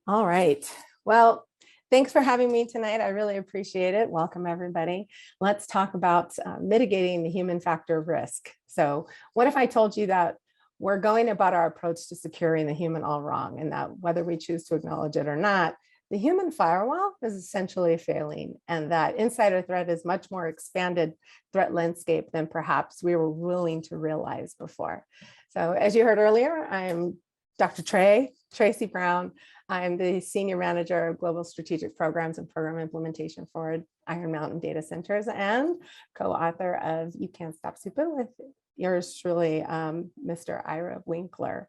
All right. Well, thanks for having me tonight. I really appreciate it. Welcome, everybody. Let's talk about mitigating the human factor of risk. So what if I told you that we're going about our approach to securing the human all wrong, and that whether we choose to acknowledge it or not, the human firewall is essentially failing, and that insider threat is much more expanded threat landscape than perhaps we were willing to realize before. So as you heard earlier, I'm Dr. Tracy Brown. I'm the Senior Manager of Global Strategic Programs and Program Implementation for Iron Mountain Data Centers and co-author of You Can't Stop Super with yours truly, Mr. Ira Winkler.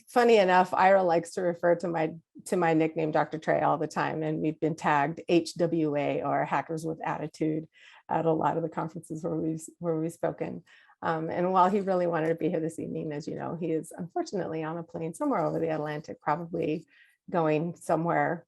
Funny enough, Ira likes to refer to my nickname, Dr. Trey, all the time, and we've been tagged HWA, or Hackers with Attitude, at a lot of the conferences where we've spoken. And while he really wanted to be here this evening, as you know, he is unfortunately on a plane somewhere over the Atlantic, probably going somewhere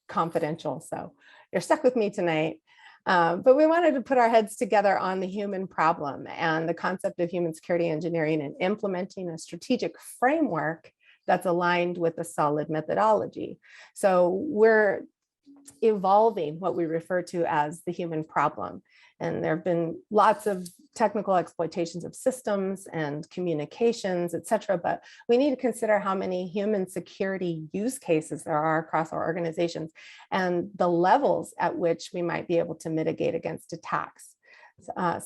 confidential. So you're stuck with me tonight. But we wanted to put our heads together on the human problem and the concept of human security engineering and implementing a strategic framework that's aligned with a solid methodology. So we're evolving what we refer to as the human problem. And there have been lots of technical exploitations of systems and communications, et cetera, but we need to consider how many human security use cases there are across our organizations and the levels at which we might be able to mitigate against attacks.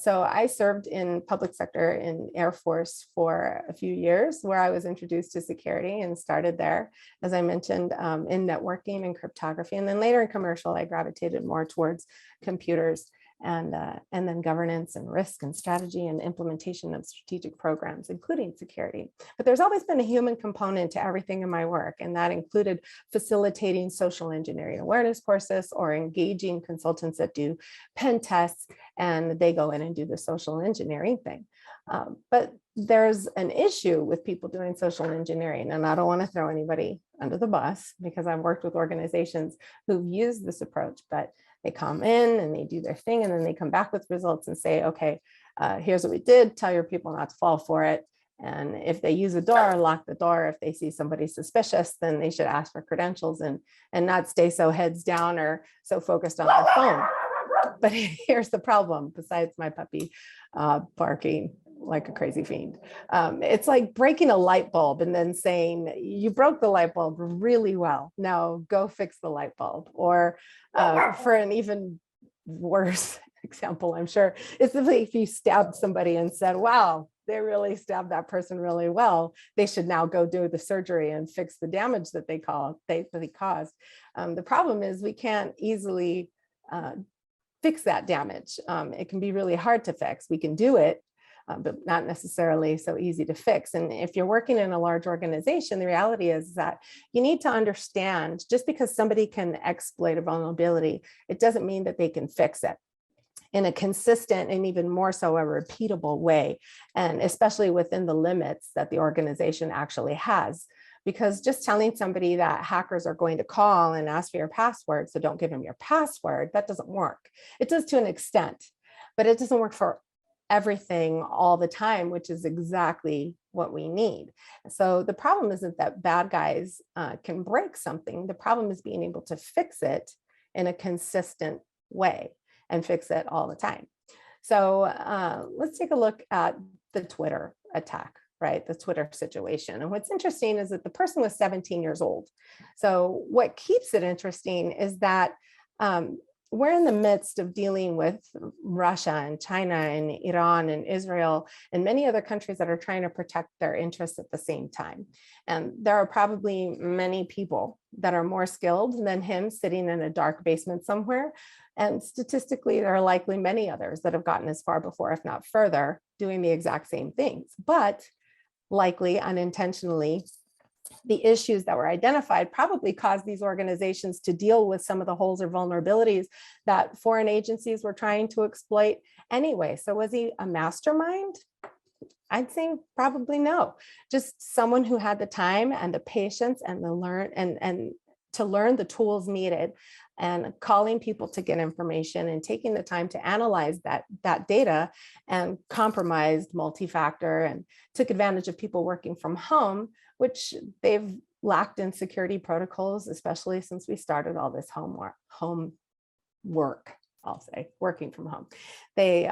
So I served in public sector in Air Force for a few years, where I was introduced to security and started there, as I mentioned, in networking and cryptography. And then later in commercial, I gravitated more towards computers and then governance and risk and strategy and implementation of strategic programs, including security. But there's always been a human component to everything in my work, and that included facilitating social engineering awareness courses or engaging consultants that do pen tests, and they go in and do the social engineering thing. But there's an issue with people doing social engineering, and I don't want to throw anybody under the bus because I've worked with organizations who've used this approach, but they come in and they do their thing, and then they come back with results and say, okay, here's what we did, tell your people not to fall for it. And if they use a door, lock the door. If they see somebody suspicious, then they should ask for credentials and not stay so heads down or so focused on their phone. But here's the problem, besides my puppy barking like a crazy fiend. It's like breaking a light bulb and then saying, you broke the light bulb really well, now go fix the light bulb. Or for an even worse example, I'm sure, it's if you stabbed somebody and said, wow, they really stabbed that person really well, they should now go do the surgery and fix the damage that they caused. The problem is we can't easily fix that damage. It can be really hard to fix. We can do it, but not necessarily so easy to fix. And if you're working in a large organization, the reality is that you need to understand, just because somebody can exploit a vulnerability, it doesn't mean that they can fix it in a consistent and even more so a repeatable way, and especially within the limits that the organization actually has. Because just telling somebody that hackers are going to call and ask for your password, so don't give them your password, that doesn't work. It does to an extent, but it doesn't work for everything all the time, which is exactly what we need. So the problem isn't that bad guys can break something. The problem is being able to fix it in a consistent way and fix it all the time. So let's take a look at the Twitter attack, right? The Twitter situation. And what's interesting is that the person was 17 years old. So what keeps it interesting is that we're in the midst of dealing with Russia and China and Iran and Israel and many other countries that are trying to protect their interests at the same time. And there are probably many people that are more skilled than him sitting in a dark basement somewhere. And statistically, there are likely many others that have gotten as far before, if not further, doing the exact same things. But likely unintentionally, the issues that were identified probably caused these organizations to deal with some of the holes or vulnerabilities that foreign agencies were trying to exploit anyway. So was he a mastermind? I'd say probably no. Just someone who had the time and the patience and to learn the tools needed, and calling people to get information and taking the time to analyze that data, and compromised multi-factor and took advantage of people working from home, which they've lacked in security protocols, especially since we started all this home work, I'll say, working from home. They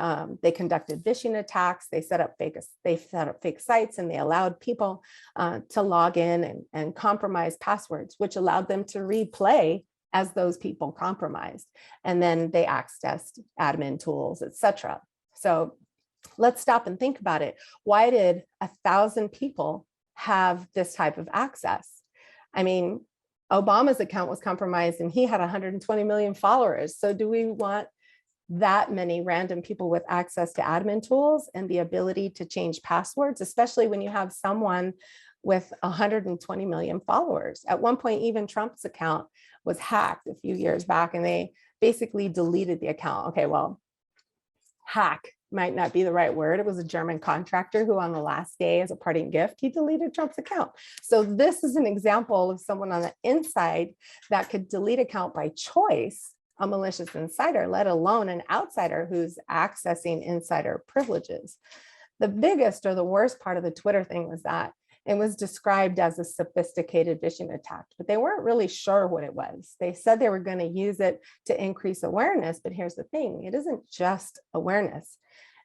conducted phishing attacks. They set up fake sites, and they allowed people to log in and compromise passwords, which allowed them to replay as those people compromised. And then they accessed admin tools, etc. So let's stop and think about it. Why did 1,000 people have this type of access? I mean, Obama's account was compromised and he had 120 million followers. So do we want that many random people with access to admin tools and the ability to change passwords, especially when you have someone with 120 million followers? At one point, even Trump's account was hacked a few years back, and they basically deleted the account. Okay, well, hack might not be the right word. It was a German contractor who, on the last day, as a parting gift, he deleted Trump's account. So this is an example of someone on the inside that could delete account by choice, a malicious insider, let alone an outsider who's accessing insider privileges. The biggest or the worst part of the Twitter thing was that it was described as a sophisticated phishing attack, but they weren't really sure what it was. They said they were going to use it to increase awareness, but here's the thing, it isn't just awareness.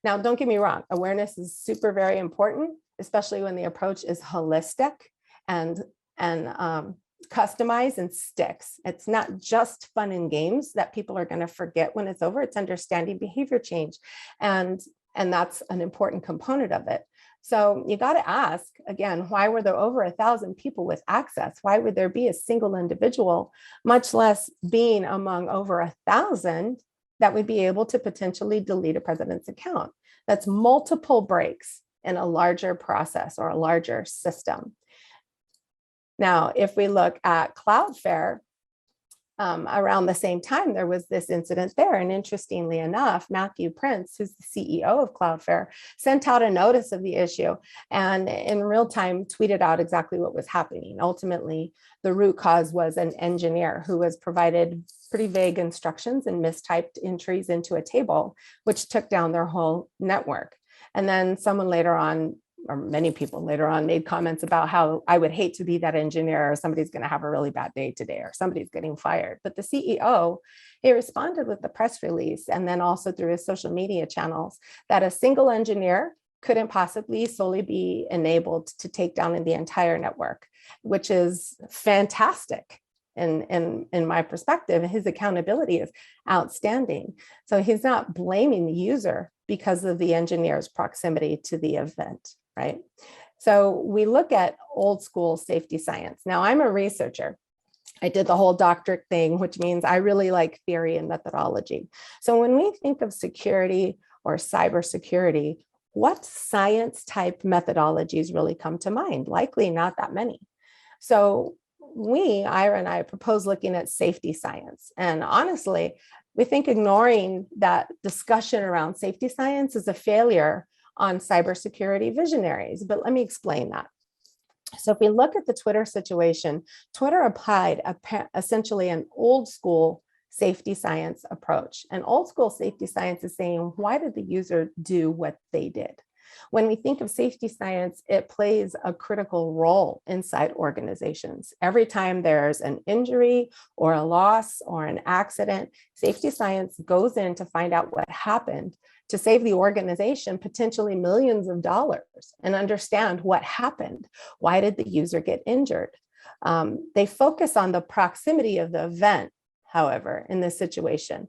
Now, don't get me wrong, awareness is super, very important, especially when the approach is holistic and customized and sticks. It's not just fun and games that people are going to forget when it's over. It's understanding behavior change. And that's an important component of it. So you got to ask, again, why were there over 1,000 people with access? Why would there be a single individual, much less being among over 1,000, that would be able to potentially delete a president's account? That's multiple breaks in a larger process or a larger system. Now, if we look at Cloudflare, around the same time, there was this incident there. And interestingly enough, Matthew Prince, who's the CEO of Cloudflare, sent out a notice of the issue and in real time tweeted out exactly what was happening. Ultimately, the root cause was an engineer who was provided pretty vague instructions and mistyped entries into a table, which took down their whole network. And then someone later on, or many people later on, made comments about how I would hate to be that engineer, or somebody's going to have a really bad day today, or somebody's getting fired. But the CEO, he responded with the press release and then also through his social media channels that a single engineer couldn't possibly solely be enabled to take down the entire network, which is fantastic. In my perspective, his accountability is outstanding. So he's not blaming the user because of the engineer's proximity to the event. Right? So we look at old school safety science. Now, I'm a researcher. I did the whole doctorate thing, which means I really like theory and methodology. So when we think of security or cybersecurity, what science type methodologies really come to mind? Likely not that many. So Ira and I propose looking at safety science. And honestly, we think ignoring that discussion around safety science is a failure on cybersecurity visionaries, but let me explain that. So if we look at the Twitter situation, Twitter applied essentially an old school safety science approach. And old school safety science is saying, why did the user do what they did? When we think of safety science, it plays a critical role inside organizations. Every time there's an injury or a loss or an accident, safety science goes in to find out what happened to save the organization potentially millions of dollars and understand what happened. Why did the user get injured? They focus on the proximity of the event, however, in this situation.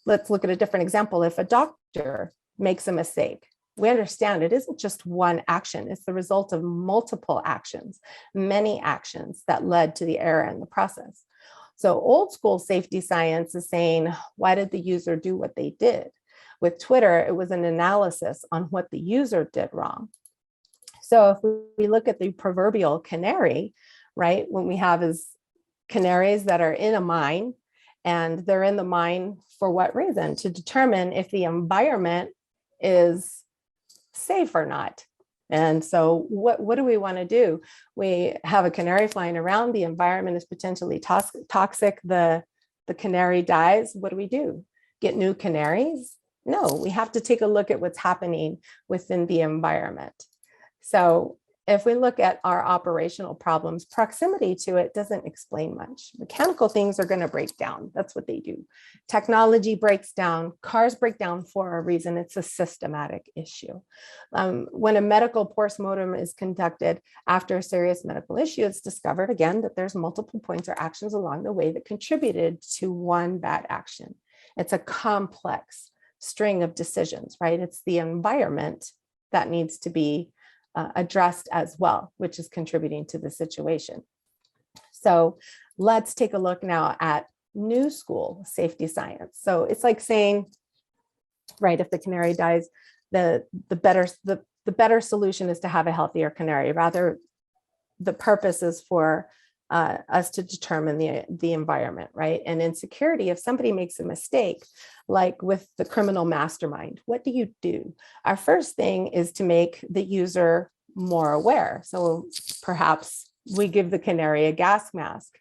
Let's look at a different example. If a doctor makes a mistake, we understand it isn't just one action. It's the result of multiple actions, many actions that led to the error in the process. So old school safety science is saying, why did the user do what they did? With Twitter, it was an analysis on what the user did wrong. So if we look at the proverbial canary, right, what we have is canaries that are in a mine, and they're in the mine for what reason? To determine if the environment is safe or not. And so what do we want to do? We have a canary flying around, the environment is potentially toxic, the canary dies. What do? Get new canaries? No, we have to take a look at what's happening within the environment. So if we look at our operational problems, proximity to it doesn't explain much. Mechanical things are going to break down. That's what they do. Technology breaks down. Cars break down for a reason. It's a systematic issue. When a medical postmortem is conducted after a serious medical issue, it's discovered again that there's multiple points or actions along the way that contributed to one bad action. It's a complex string of decisions, right? It's the environment that needs to be addressed as well, which is contributing to the situation. So let's take a look now at new school safety science. So it's like saying, right, if the canary dies, the better solution is to have a healthier canary. Rather, the purpose is for us to determine the environment, right? And in security, if somebody makes a mistake, like with the criminal mastermind, what do? Our first thing is to make the user more aware. So perhaps we give the canary a gas mask,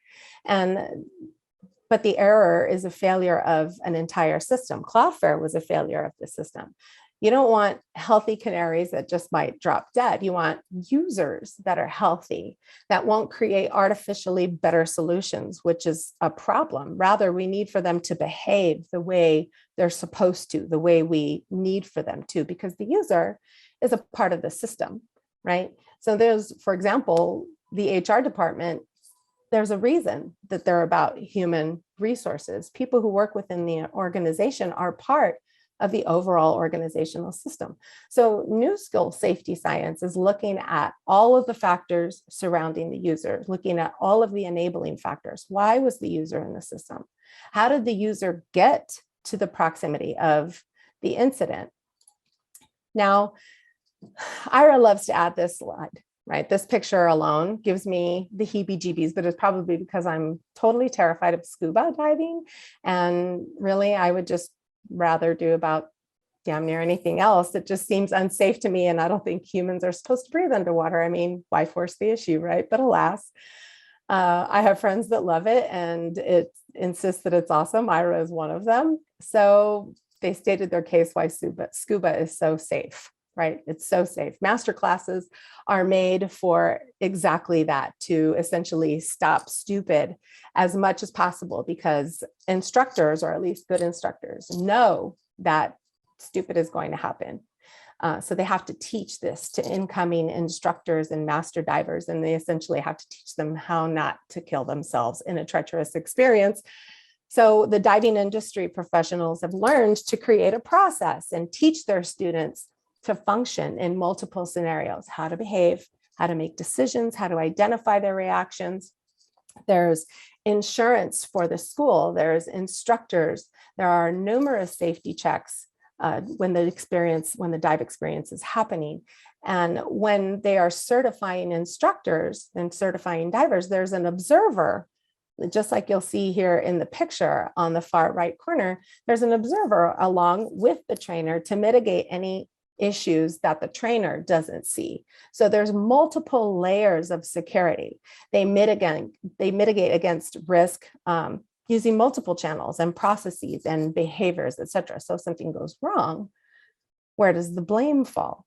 but the error is a failure of an entire system. Cloudflare was a failure of the system. You don't want healthy canaries that just might drop dead. You want users that are healthy, that won't create artificially better solutions, which is a problem. Rather, we need for them to behave the way they're supposed to, the way we need for them to, because the user is a part of the system, right? So there's, for example, the HR department, there's a reason that they're about human resources. People who work within the organization are part of the overall organizational system. So new skill safety science is looking at all of the factors surrounding the user, looking at all of the enabling factors. Why was the user in the system? How did the user get to the proximity of the incident? Now, Ira loves to add this slide, right? This picture alone gives me the heebie-jeebies, but it's probably because I'm totally terrified of scuba diving. And really, I would just rather do about damn near anything else. It just seems unsafe to me. And I don't think humans are supposed to breathe underwater. I mean, why force the issue, right? But alas, I have friends that love it and it insists that it's awesome. Ira is one of them. So they stated their case why scuba is so safe, right? It's so safe. Master classes are made for exactly that, to essentially stop stupid as much as possible, because instructors, or at least good instructors, know that stupid is going to happen. So they have to teach this to incoming instructors and master divers, and they essentially have to teach them how not to kill themselves in a treacherous experience. So the diving industry professionals have learned to create a process and teach their students to function in multiple scenarios, how to behave, how to make decisions, how to identify their reactions. There's insurance for the school, there's instructors, there are numerous safety checks when the dive experience is happening. And when they are certifying instructors and certifying divers, there's an observer, just like you'll see here in the picture on the far right corner, there's an observer along with the trainer to mitigate any issues that the trainer doesn't see. So there's multiple layers of security. They mitigate against risk using multiple channels and processes and behaviors, et cetera. So if something goes wrong, where does the blame fall?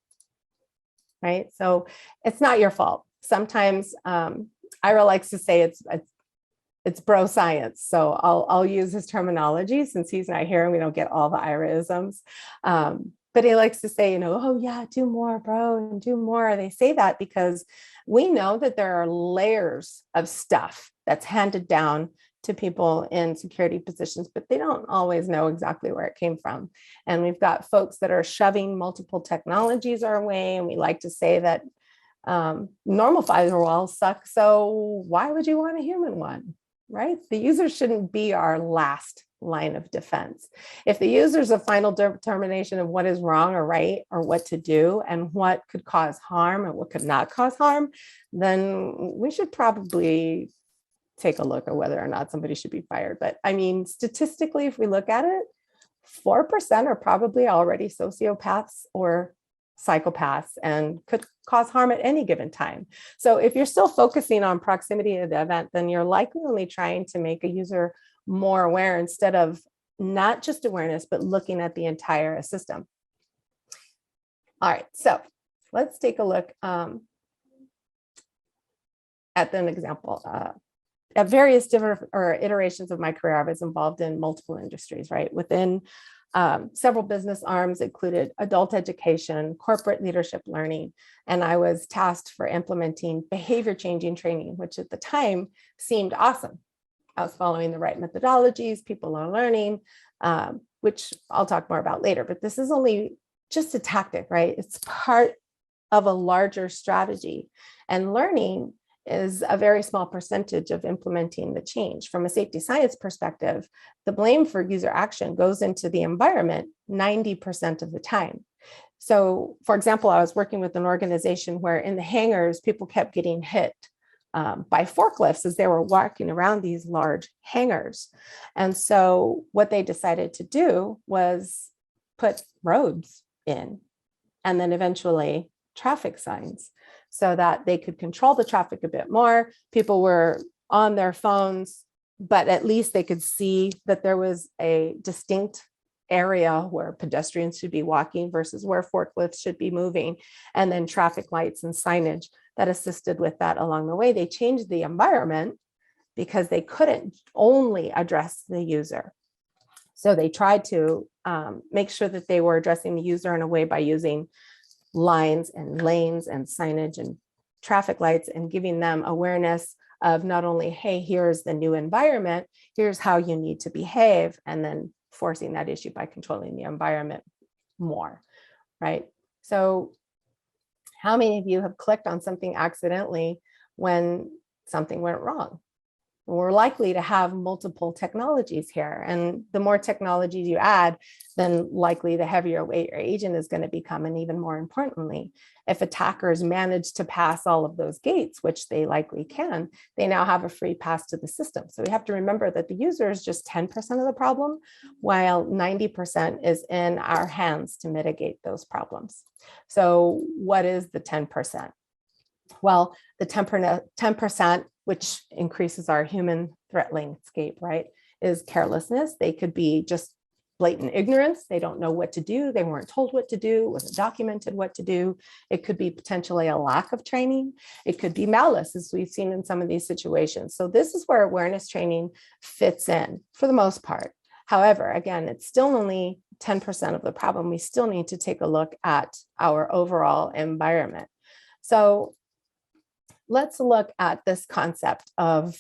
Right? So it's not your fault. Sometimes Ira likes to say it's bro science. So I'll use his terminology since he's not here and we don't get all the Ira-isms. But he likes to say, oh yeah, do more, bro, and do more. They say that because we know that there are layers of stuff that's handed down to people in security positions, but they don't always know exactly where it came from. And we've got folks that are shoving multiple technologies our way. And we like to say that normal firewalls suck. So why would you want a human one, right? The user shouldn't be our last line of defense. If the user's a final determination of what is wrong or right, or what to do and what could cause harm and what could not cause harm, then we should probably take a look at whether or not somebody should be fired. But I mean, statistically, if we look at it, 4% are probably already sociopaths or psychopaths and could cause harm at any given time. So if you're still focusing on proximity to the event, then you're likely only trying to make a user more aware instead of not just awareness, but looking at the entire system. All right, so let's take a look at an example, at various different iterations of my career, I was involved in multiple industries, right? Within several business arms included adult education, corporate leadership learning, and I was tasked for implementing behavior changing training, which at the time seemed awesome. I was following the right methodologies, people are learning, which I'll talk more about later, but this is only just a tactic, right? It's part of a larger strategy, and learning is a very small percentage of implementing the change. From a safety science perspective, the blame for user action goes into the environment 90% of the time. So, for example, I was working with an organization where in the hangars, people kept getting hit by forklifts as they were walking around these large hangars. And so what they decided to do was put roads in, and then eventually traffic signs, so that they could control the traffic a bit more. People were on their phones, but at least they could see that there was a distinct area where pedestrians should be walking versus where forklifts should be moving, and then traffic lights and signage that assisted with that along the way. They changed the environment because they couldn't only address the user. So they tried to make sure that they were addressing the user in a way by using lines and lanes and signage and traffic lights, and giving them awareness of not only, hey, here's the new environment, here's how you need to behave, and then forcing that issue by controlling the environment more, right? So how many of you have clicked on something accidentally when something went wrong? We're likely to have multiple technologies here. And the more technologies you add, then likely the heavier weight your agent is going to become. And even more importantly, if attackers manage to pass all of those gates, which they likely can, they now have a free pass to the system. So we have to remember that the user is just 10% of the problem, while 90% is in our hands to mitigate those problems. So what is the 10%? Well, the 10%, which increases our human threat landscape, right, is carelessness. They could be just blatant ignorance. They don't know what to do. They weren't told what to do, wasn't documented what to do. It could be potentially a lack of training. It could be malice, as we've seen in some of these situations. So this is where awareness training fits in for the most part. However, again, it's still only 10% of the problem. We still need to take a look at our overall environment. So let's look at this concept of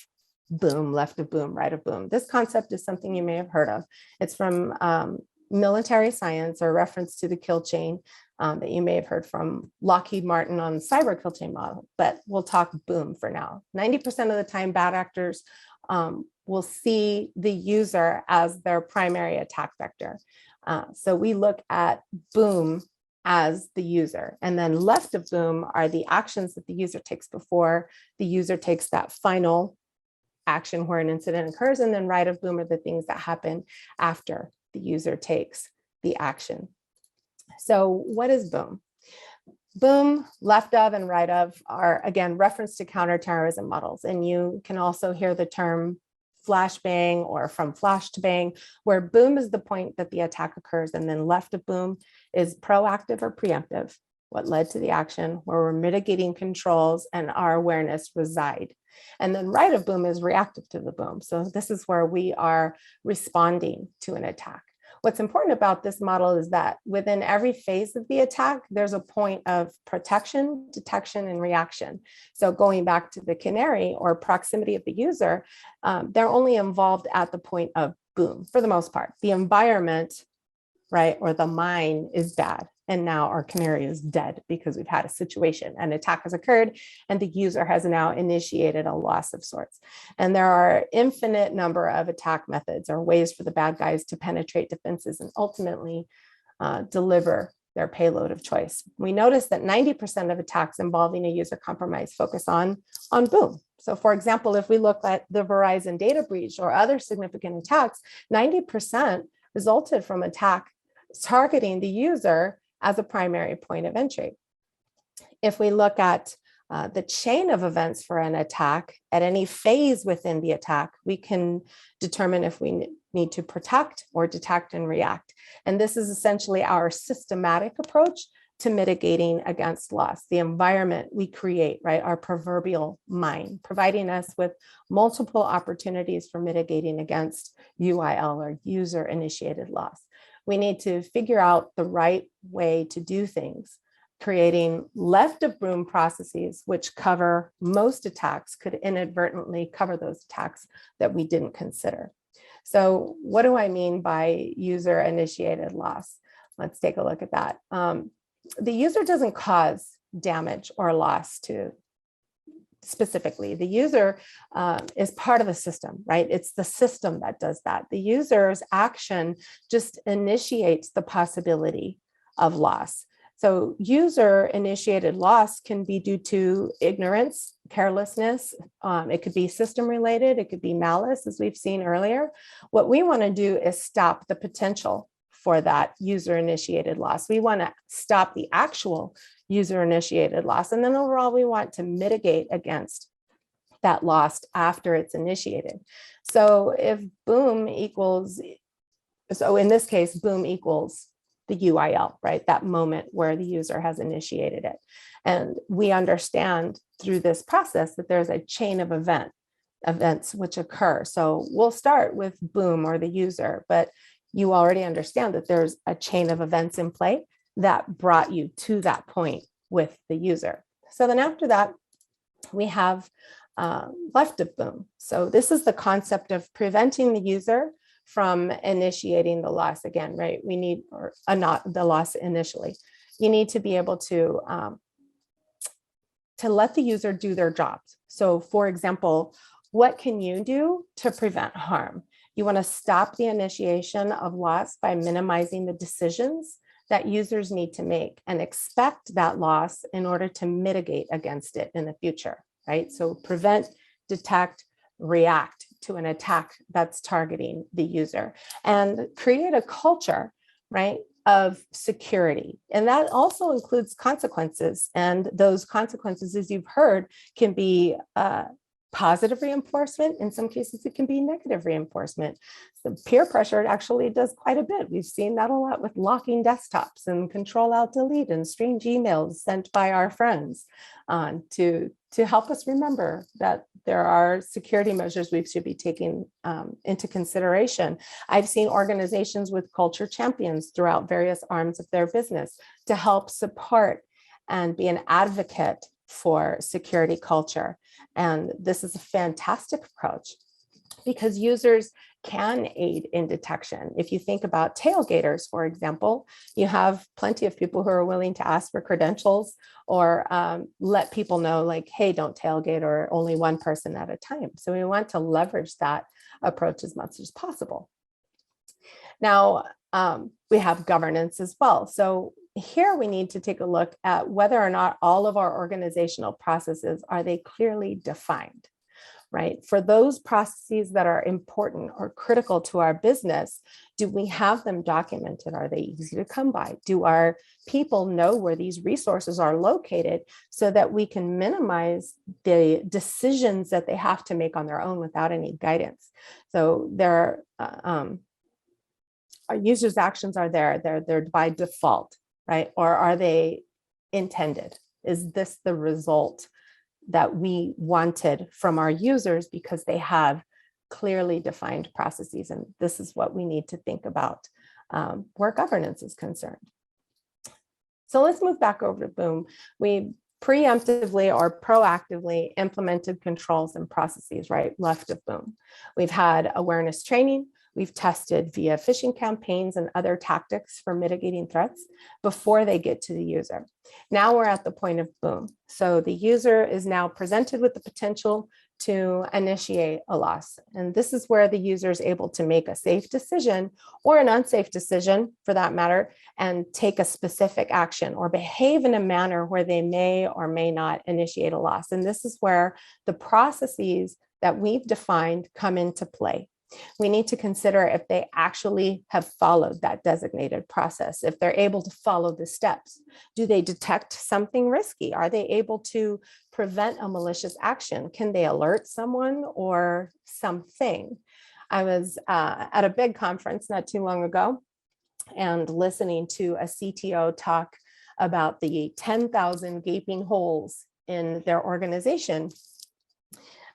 boom, left of boom, right of boom. This concept is something you may have heard of. It's from military science, or reference to the kill chain that you may have heard from Lockheed Martin on the cyber kill chain model, but we'll talk boom for now. 90% of the time, bad actors will see the user as their primary attack vector. So we look at boom as the user, and then left of boom are the actions that the user takes before the user takes that final action where an incident occurs, and then right of boom are the things that happen after the user takes the action. So what is boom? Boom, left of, and right of are, again, reference to counterterrorism models, and you can also hear the term flashbang or from flash to bang, where boom is the point that the attack occurs, and then left of boom is proactive or preemptive, what led to the action, where we're mitigating controls and our awareness reside. And then right of boom is reactive to the boom. So this is where we are responding to an attack. What's important about this model is that within every phase of the attack, there's a point of protection, detection, and reaction. So going back to the canary or proximity of the user, they're only involved at the point of boom for the most part. The environment, right, or the mine is bad. And now our canary is dead because we've had a situation, an attack has occurred, and the user has now initiated a loss of sorts. And there are infinite number of attack methods or ways for the bad guys to penetrate defenses and ultimately deliver their payload of choice. We notice that 90% of attacks involving a user compromise focus on boom. So for example, if we look at the Verizon data breach or other significant attacks, 90% resulted from attack targeting the user as a primary point of entry. If we look at the chain of events for an attack at any phase within the attack, we can determine if we need to protect or detect and react. And this is essentially our systematic approach to mitigating against loss. The environment we create, right, our proverbial mind, providing us with multiple opportunities for mitigating against UIL, or user-initiated loss. We need to figure out the right way to do things. Creating left-of-boom processes, which cover most attacks, could inadvertently cover those attacks that we didn't consider. So what do I mean by user-initiated loss? Let's take a look at that. The user doesn't cause damage or loss to specifically. The user is part of the system, right? It's the system that does that. The user's action just initiates the possibility of loss. So user-initiated loss can be due to ignorance, carelessness. It could be system-related. It could be malice, as we've seen earlier. What we want to do is stop the potential for that user-initiated loss. We want to stop the actual user-initiated loss. And then overall, we want to mitigate against that loss after it's initiated. So if boom equals, so in this case, boom equals the UIL, right? That moment where the user has initiated it. And we understand through this process that there's a chain of events which occur. So we'll start with boom, or the user, but you already understand that there's a chain of events in play that brought you to that point with the user. So then after that, we have left of boom. So this is the concept of preventing the user from initiating the loss again, right? We need, or not the loss initially. You need to be able to let the user do their jobs. So for example, what can you do to prevent harm? You want to stop the initiation of loss by minimizing the decisions that users need to make and expect that loss in order to mitigate against it in the future, right? So prevent, detect, react to an attack that's targeting the user, and create a culture, right, of security. And that also includes consequences. And those consequences, as you've heard, can be positive reinforcement. In some cases, it can be negative reinforcement. So peer pressure actually does quite a bit. We've seen that a lot with locking desktops and Control-Alt-Delete and strange emails sent by our friends to help us remember that there are security measures we should be taking into consideration. I've seen organizations with culture champions throughout various arms of their business to help support and be an advocate for security culture. And this is a fantastic approach because users can aid in detection. If you think about tailgaters, for example, you have plenty of people who are willing to ask for credentials or let people know, like, hey, don't tailgate, or only one person at a time. So we want to leverage that approach as much as possible. Now, we have governance as well. So here we need to take a look at whether or not all of our organizational processes, are they clearly defined, right? For those processes that are important or critical to our business, do we have them documented? Are they easy to come by? Do our people know where these resources are located so that we can minimize the decisions that they have to make on their own without any guidance? So our users' actions are there, they're by default, right? Or are they intended? Is this the result that we wanted from our users because they have clearly defined processes? And this is what we need to think about where governance is concerned. So let's move back over to Boom. We preemptively or proactively implemented controls and processes, right, left of Boom. We've had awareness training. We've tested via phishing campaigns and other tactics for mitigating threats before they get to the user. Now we're at the point of boom. So the user is now presented with the potential to initiate a loss. And this is where the user is able to make a safe decision or an unsafe decision for that matter, and take a specific action or behave in a manner where they may or may not initiate a loss. And this is where the processes that we've defined come into play. We need to consider if they actually have followed that designated process, if they're able to follow the steps. Do they detect something risky? Are they able to prevent a malicious action? Can they alert someone or something? I was at a big conference not too long ago and listening to a CTO talk about the 10,000 gaping holes in their organization.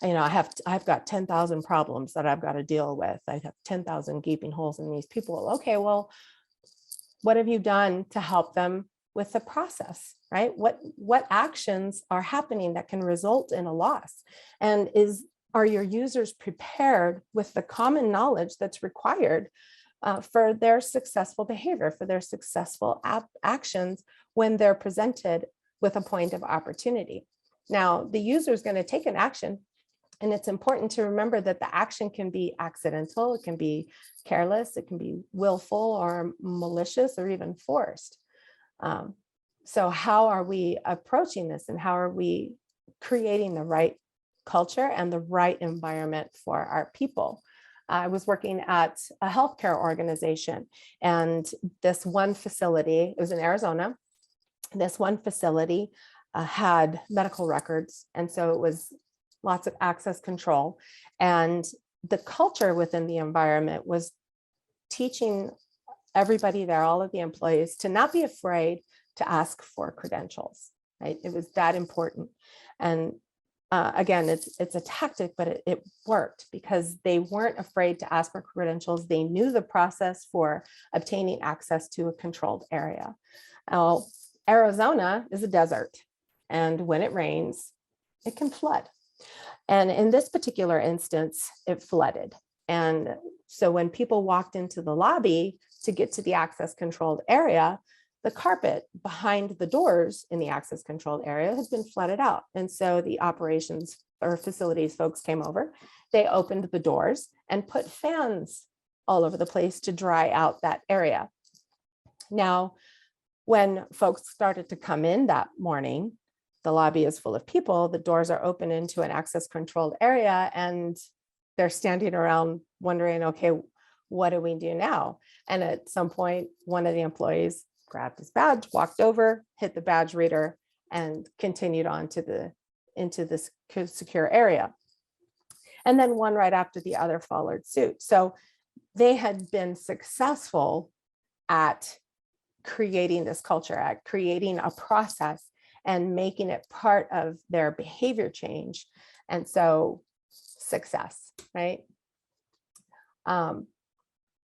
You know, I've got 10,000 problems that I've got to deal with. I have 10,000 gaping holes in these people. Okay, well, what have you done to help them with the process, right? What actions are happening that can result in a loss? And are your users prepared with the common knowledge that's required for their successful behavior, for their successful actions when they're presented with a point of opportunity? Now, the user is going to take an action, and it's important to remember that the action can be accidental, it can be careless, it can be willful or malicious or even forced. So how are we approaching this, and how are we creating the right culture and the right environment for our people? I was working at a healthcare organization, and this one facility, it was in Arizona, this one facility had medical records, and so it was lots of access control. And the culture within the environment was teaching everybody there, all of the employees, to not be afraid to ask for credentials, right? It was that important. And again, it's a tactic, but it worked because they weren't afraid to ask for credentials. They knew the process for obtaining access to a controlled area. Now, Arizona is a desert, and when it rains, it can flood. And in this particular instance, it flooded. And so when people walked into the lobby to get to the access controlled area, the carpet behind the doors in the access controlled area had been flooded out. And so the operations or facilities folks came over, they opened the doors and put fans all over the place to dry out that area. Now, when folks started to come in that morning, the lobby is full of people, the doors are open into an access controlled area, and they're standing around wondering, okay, what do we do now? And at some point, one of the employees grabbed his badge, walked over, hit the badge reader, and continued on to into this secure area. And then one right after the other followed suit. So they had been successful at creating this culture, at creating a process and making it part of their behavior change. And so success, right?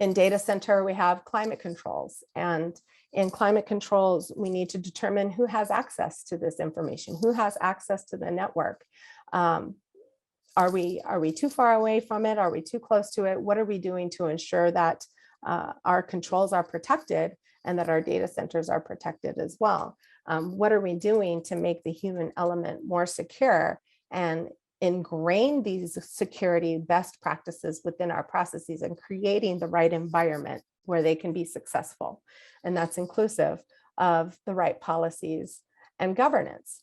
In data center, we have climate controls, and in climate controls, we need to determine who has access to this information, who has access to the network. Are we too far away from it? Are we too close to it? What are we doing to ensure that our controls are protected and that our data centers are protected as well? What are we doing to make the human element more secure and ingrain these security best practices within our processes and creating the right environment where they can be successful? And that's inclusive of the right policies and governance.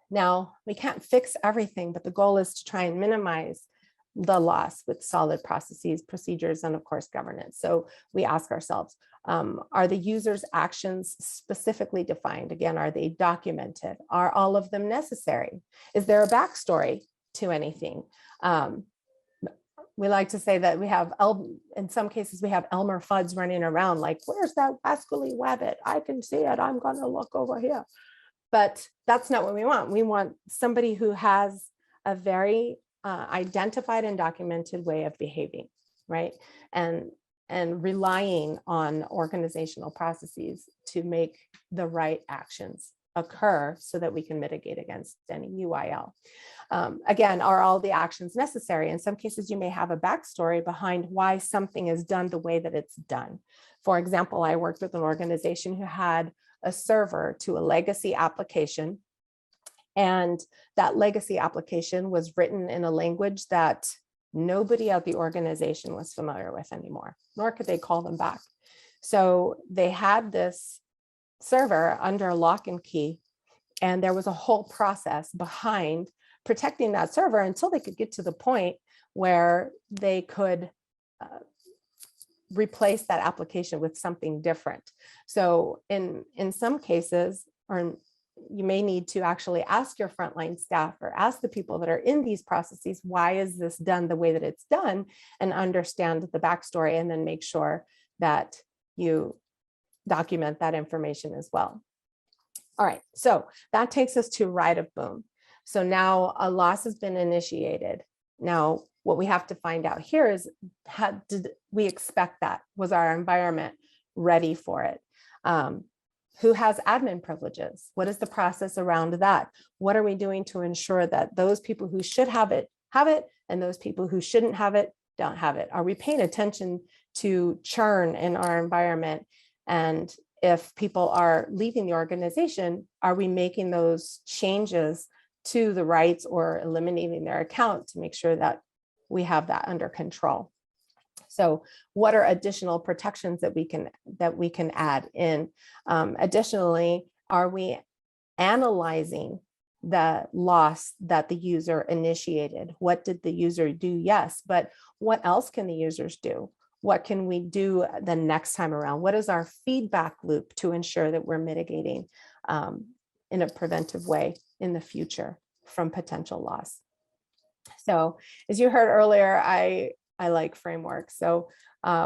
Now, we can't fix everything, but the goal is to try and minimize the loss with solid processes, procedures, and of course, governance. So we ask ourselves, are the user's actions specifically defined? Again, are they documented? Are all of them necessary? Is there a backstory to anything? We like to say that we have, in some cases, we have Elmer Fudd's running around like, where's that Wascally Wabbit? I can see it, I'm gonna look over here. But that's not what we want. We want somebody who has a very identified and documented way of behaving, right? And relying on organizational processes to make the right actions occur so that we can mitigate against any UIL. Again, are all the actions necessary? In some cases, you may have a backstory behind why something is done the way that it's done. For example, I worked with an organization who had a server to a legacy application, and that legacy application was written in a language that nobody at the organization was familiar with anymore, nor could they call them back. So they had this server under lock and key, and there was a whole process behind protecting that server until they could get to the point where they could replace that application with something different. So in some cases, or you may need to actually ask your frontline staff or ask the people that are in these processes, why is this done the way that it's done, and understand the backstory, and then make sure that you document that information as well. All right, so that takes us to right of boom. So now a loss has been initiated. Now, what we have to find out here is, how did we expect that? Was our environment ready for it? Who has admin privileges? What is the process around that? What are we doing to ensure that those people who should have it, and those people who shouldn't have it, don't have it? Are we paying attention to churn in our environment? And if people are leaving the organization, are we making those changes to the rights or eliminating their account to make sure that we have that under control? So what are additional protections that we can add in? Additionally, are we analyzing the loss that the user initiated? What did the user do? Yes, but what else can the users do? What can we do the next time around? What is our feedback loop to ensure that we're mitigating in a preventive way in the future from potential loss? So as you heard earlier, I like frameworks. So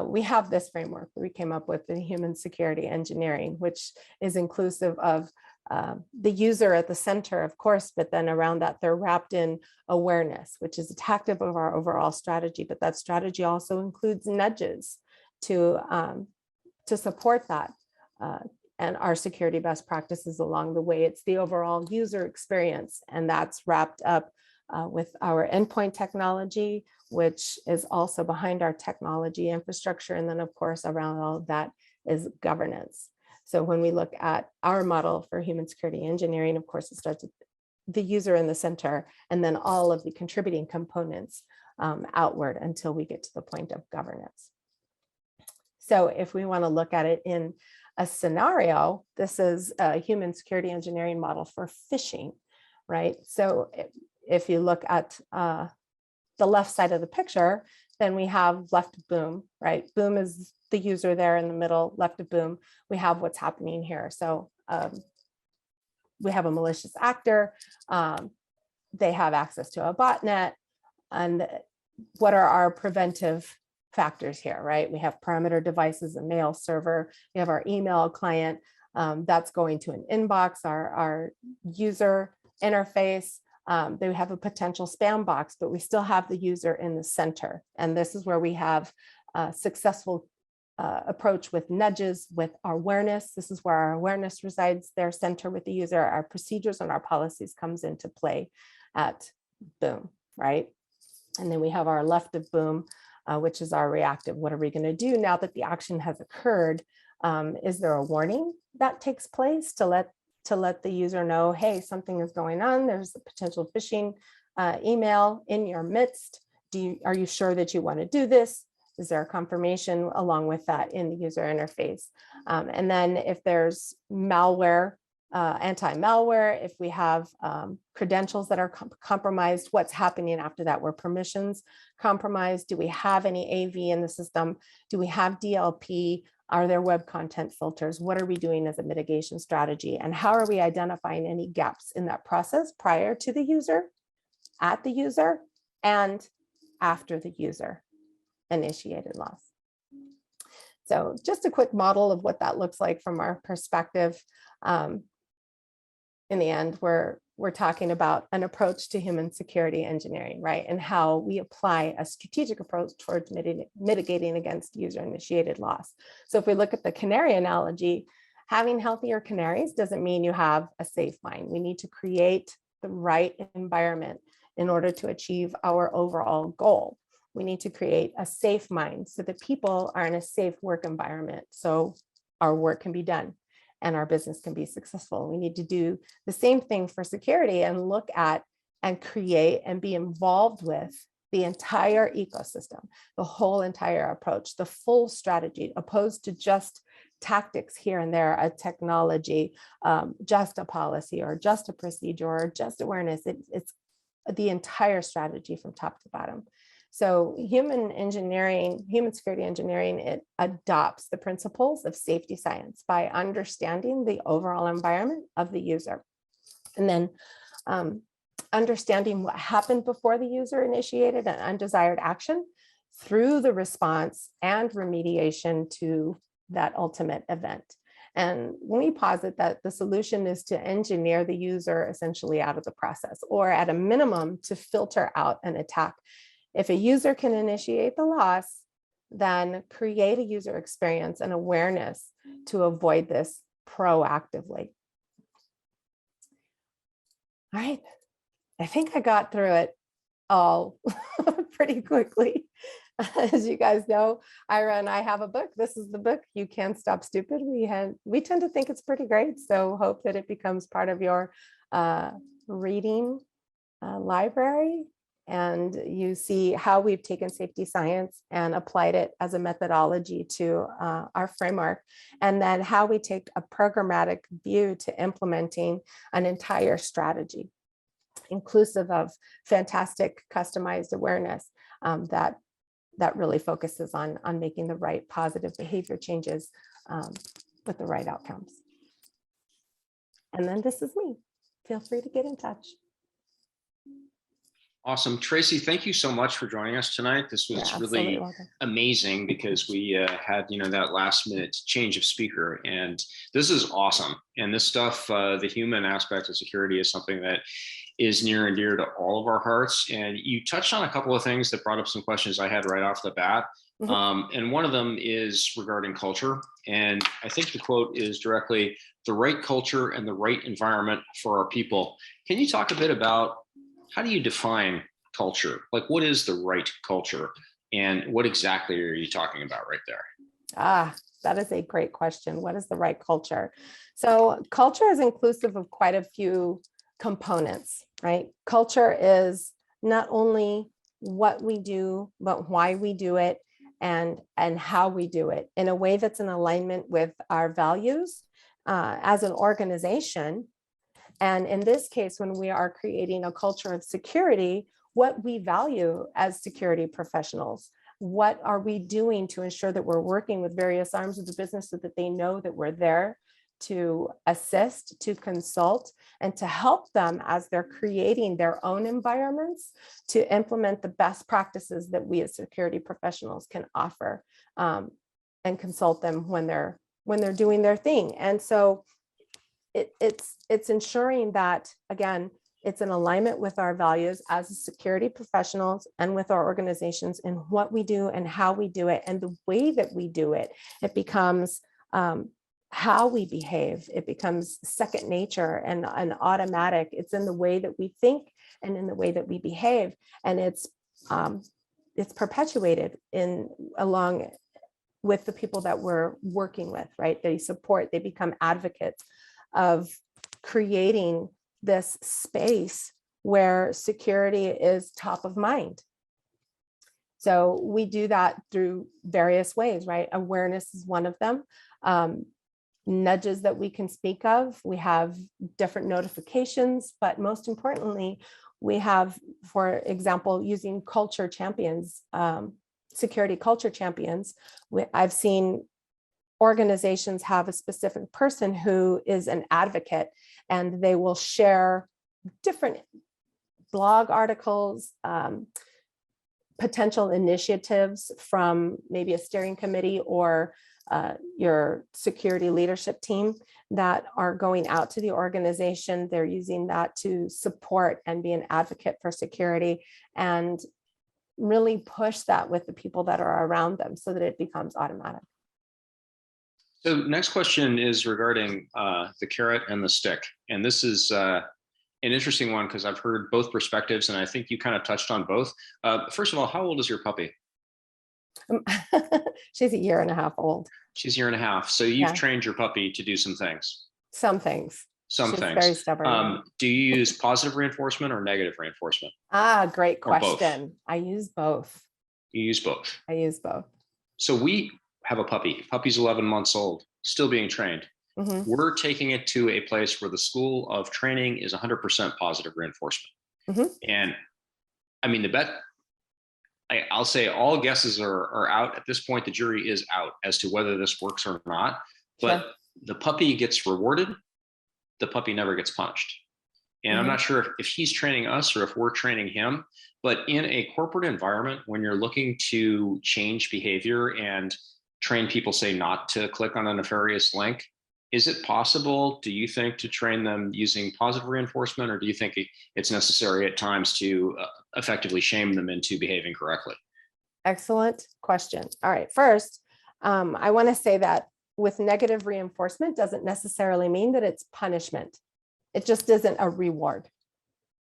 we have this framework that we came up with in human security engineering, which is inclusive of the user at the center, of course, but then around that, they're wrapped in awareness, which is a tactic of our overall strategy. But that strategy also includes nudges to support that and our security best practices along the way. It's the overall user experience, and that's wrapped up with our endpoint technology, which is also behind our technology infrastructure. And then, of course, around all of that is governance. So when we look at our model for human security engineering, of course, it starts with the user in the center, and then all of the contributing components outward until we get to the point of governance. So if we want to look at it in a scenario, this is a human security engineering model for phishing, right? So if you look at the left side of the picture, then we have left of boom, right? Boom is the user there in the middle. Left of boom, we have what's happening here. So we have a malicious actor. They have access to a botnet. And what are our preventive factors here, right? We have perimeter devices, a mail server. We have our email client that's going to an inbox, our user interface. They have a potential spam box, but we still have the user in the center. And this is where we have a successful approach with nudges, with our awareness. This is where our awareness resides, their center with the user. Our procedures and our policies comes into play at boom, right? And then we have our left of boom, which is our reactive. What are we going to do now that the action has occurred? Is there a warning that takes place to let the user know, hey, something is going on. There's a potential phishing email in your midst. Are you sure that you want to do this? Is there a confirmation along with that in the user interface? And then if there's malware, anti-malware, if we have credentials that are compromised, what's happening after that? Were permissions compromised? Do we have any AV in the system? Do we have DLP? Are there web content filters? What are we doing as a mitigation strategy? And how are we identifying any gaps in that process prior to the user, at the user, and after the user initiated loss? So just a quick model of what that looks like from our perspective. In the end, we're talking about an approach to human security engineering, right? And how we apply a strategic approach towards mitigating against user-initiated loss. So if we look at the canary analogy, having healthier canaries doesn't mean you have a safe mine. We need to create the right environment in order to achieve our overall goal. We need to create a safe mine so that people are in a safe work environment so our work can be done and our business can be successful. We need to do the same thing for security and look at and create and be involved with the entire ecosystem, the whole entire approach, the full strategy, opposed to just tactics here and there, a technology, just a policy or just a procedure or just awareness. It's the entire strategy from top to bottom. So human security engineering, it adopts the principles of safety science by understanding the overall environment of the user. And then understanding what happened before the user initiated an undesired action through the response and remediation to that ultimate event. And when we posit that the solution is to engineer the user essentially out of the process, or at a minimum to filter out an attack. If a user can initiate the loss, then create a user experience and awareness to avoid this proactively. All right, I think I got through it all pretty quickly. As you guys know, Ira and I have a book. This is the book, You Can't Stop Stupid. We tend to think it's pretty great, so hope that it becomes part of your reading library, and you see how we've taken safety science and applied it as a methodology to our framework, and then how we take a programmatic view to implementing an entire strategy, inclusive of fantastic customized awareness that really focuses on making the right positive behavior changes with the right outcomes. And then this is me. Feel free to get in touch. Awesome. Tracy, thank you so much for joining us tonight. This was really amazing because we had, that last minute change of speaker, and this is awesome. And this stuff, the human aspect of security is something that is near and dear to all of our hearts. And you touched on a couple of things that brought up some questions I had right off the bat. And one of them is regarding culture. And I think the quote is directly, the right culture and the right environment for our people. Can you talk a bit about how do you define culture? Like, what is the right culture? And what exactly are you talking about right there? That is a great question. What is the right culture? So culture is inclusive of quite a few components, right? Culture is not only what we do, but why we do it and how we do it in a way that's in alignment with our values as an organization. And in this case, when we are creating a culture of security, what we value as security professionals, what are we doing to ensure that we're working with various arms of the business so that they know that we're there to assist, to consult, and to help them as they're creating their own environments to implement the best practices that we as security professionals can offer and consult them when they're doing their thing. And so it's ensuring that, again, it's in alignment with our values as security professionals and with our organizations in what we do and how we do it and the way that we do it. It becomes how we behave. It becomes second nature and automatic. It's in the way that we think and in the way that we behave. And it's perpetuated along with the people that we're working with, right? They support, they become advocates of creating this space where security is top of mind. So we do that through various ways, right? Awareness is one of them. Nudges that we can speak of. We have different notifications, but most importantly, we have, for example, using culture champions, security culture champions. I've seen organizations have a specific person who is an advocate, and they will share different blog articles, potential initiatives from maybe a steering committee or your security leadership team that are going out to the organization. They're using that to support and be an advocate for security and really push that with the people that are around them so that it becomes automatic. So next question is regarding the carrot and the stick. And this is an interesting one because I've heard both perspectives and I think you kind of touched on both. First of all, how old is your puppy? She's 1.5 years old. She's 1.5 years. So you've trained your puppy to do some things. Some things. She's very stubborn. Do you use positive reinforcement or negative reinforcement? Great question. I use both. You use both. I use both. So we have a puppy. Puppy's 11 months old, still being trained. We're taking it to a place where the school of training is 100% positive reinforcement. And I mean, I'll say all guesses are out at this point. The jury is out as to whether this works or not, but the puppy gets rewarded. The puppy never gets punished. And I'm not sure if he's training us or if we're training him, but in a corporate environment, when you're looking to change behavior and train people, say not to click on a nefarious link, Is it possible, do you think, to train them using positive reinforcement, or do you think it's necessary at times to effectively shame them into behaving correctly? Excellent question. All right, first, I want to say that with negative reinforcement doesn't necessarily mean that it's punishment. It just isn't a reward,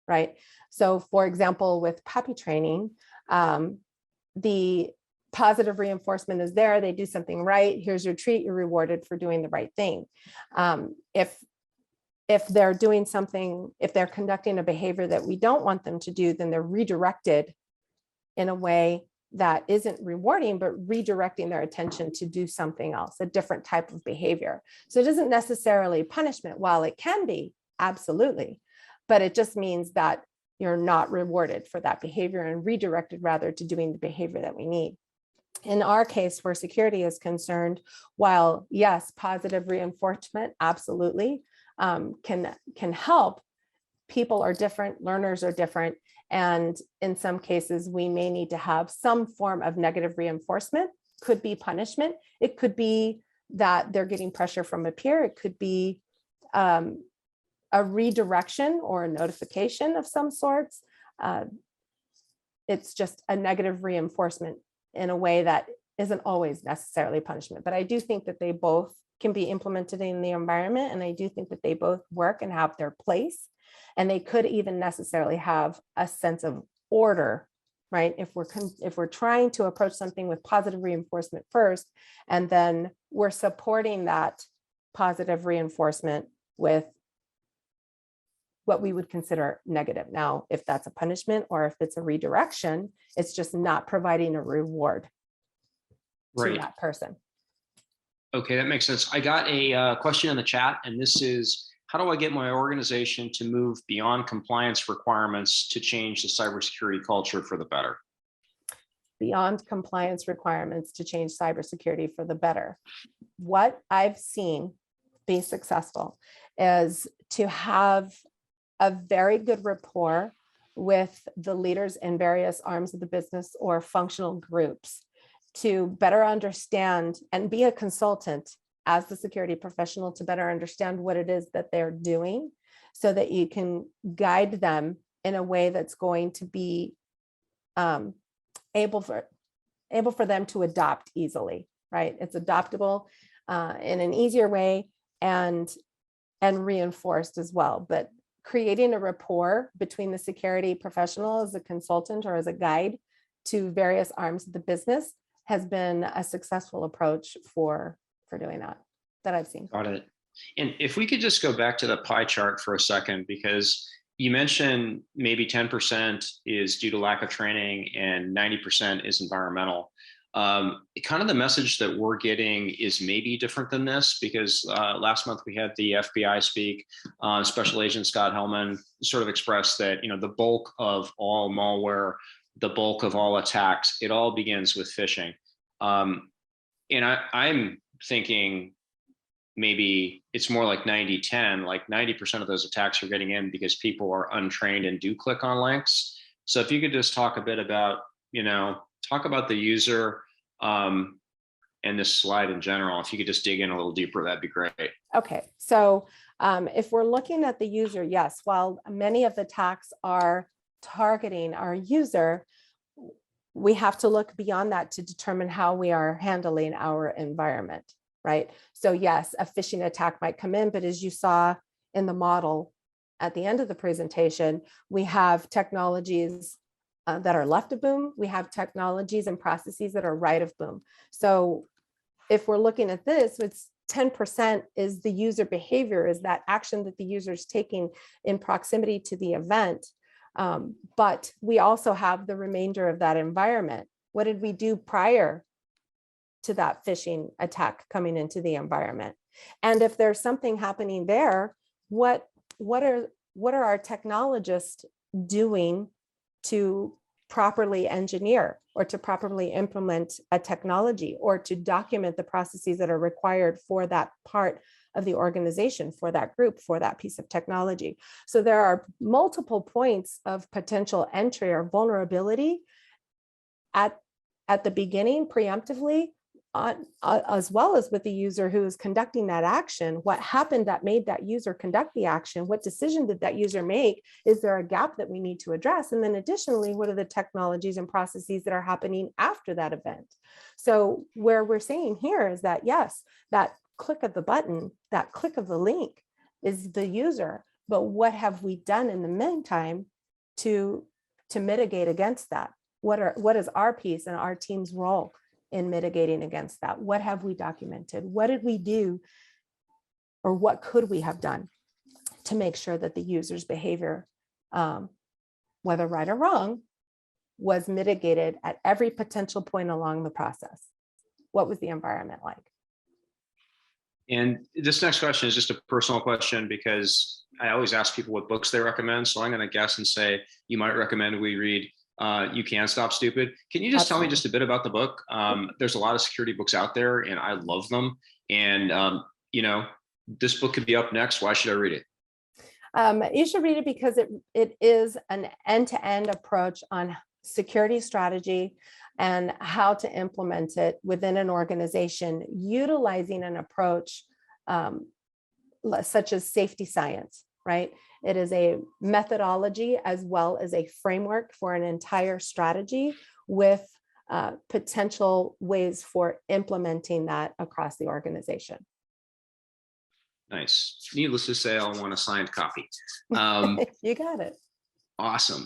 right? So for example, with puppy training, the positive reinforcement is there. They do something right. Here's your treat. You're rewarded for doing the right thing. If they're doing something, if they're conducting a behavior that we don't want them to do, then they're redirected in a way that isn't rewarding, but redirecting their attention to do something else, a different type of behavior. So it isn't necessarily punishment, while it can be, absolutely, but it just means that you're not rewarded for that behavior and redirected rather to doing the behavior that we need. In our case, where security is concerned, while yes, positive reinforcement absolutely can help, people are different, learners are different, and in some cases, we may need to have some form of negative reinforcement. Could be punishment. It could be that they're getting pressure from a peer. It could be a redirection or a notification of some sorts. It's just a negative reinforcement in a way that isn't always necessarily punishment. But I do think that they both can be implemented in the environment, and I do think that they both work and have their place. And they could even necessarily have a sense of order, right? If we're trying to approach something with positive reinforcement first, and then we're supporting that positive reinforcement with what we would consider negative. Now, if that's a punishment or if it's a redirection, it's just not providing a reward to that person. Okay, that makes sense. I got a question in the chat, and this is, how do I get my organization to move beyond compliance requirements to change the cybersecurity culture for the better? Beyond compliance requirements to change cybersecurity for the better. What I've seen be successful is to have a very good rapport with the leaders in various arms of the business or functional groups to better understand and be a consultant as the security professional to better understand what it is that they're doing, so that you can guide them in a way that's going to be able for them to adopt easily, right? It's adoptable in an easier way and reinforced as well. But creating a rapport between the security professional as a consultant or as a guide to various arms of the business has been a successful approach for doing that I've seen. Got it. And if we could just go back to the pie chart for a second, because you mentioned maybe 10% is due to lack of training and 90% is environmental. Kind of the message that we're getting is maybe different than this, because last month we had the FBI speak. Special Agent Scott Hellman sort of expressed that, the bulk of all malware, the bulk of all attacks, it all begins with phishing. And I'm thinking maybe it's more like 90-10, like 90% of those attacks are getting in because people are untrained and do click on links. So if you could just talk a bit about, talk about the user and this slide in general, if you could just dig in a little deeper, that'd be great. Okay, so if we're looking at the user, yes, while many of the attacks are targeting our user, we have to look beyond that to determine how we are handling our environment, right? So yes, a phishing attack might come in, but as you saw in the model at the end of the presentation, we have technologies that are left of boom. We have technologies and processes that are right of boom. So if we're looking at this, it's 10% is the user behavior, is that action that the user is taking in proximity to the event. But we also have the remainder of that environment. What did we do prior to that phishing attack coming into the environment? And if there's something happening there, what are our technologists doing to properly engineer or to properly implement a technology or to document the processes that are required for that part of the organization, for that group, for that piece of technology? So there are multiple points of potential entry or vulnerability at the beginning preemptively as well as with the user who is conducting that action, what happened that made that user conduct the action? What decision did that user make? Is there a gap that we need to address? And then additionally, what are the technologies and processes that are happening after that event? So where we're saying here is that, yes, that click of the button, that click of the link is the user, but what have we done in the meantime to mitigate against that? What is our piece and our team's role in mitigating against that? What have we documented? What did we do, or what could we have done to make sure that the user's behavior, whether right or wrong, was mitigated at every potential point along the process? What was the environment like? And this next question is just a personal question, because I always ask people what books they recommend. So I'm going to guess and say, you might recommend we read You Can Stop Stupid. Can you just tell me just a bit about the book? There's a lot of security books out there and I love them. And, you know, this book could be up next. Why should I read it? You should read it because it is an end-to-end approach on security strategy and how to implement it within an organization, utilizing an approach such as safety science, right? It is a methodology as well as a framework for an entire strategy with potential ways for implementing that across the organization. Nice. Needless to say, I'll want a signed copy. You got it. Awesome.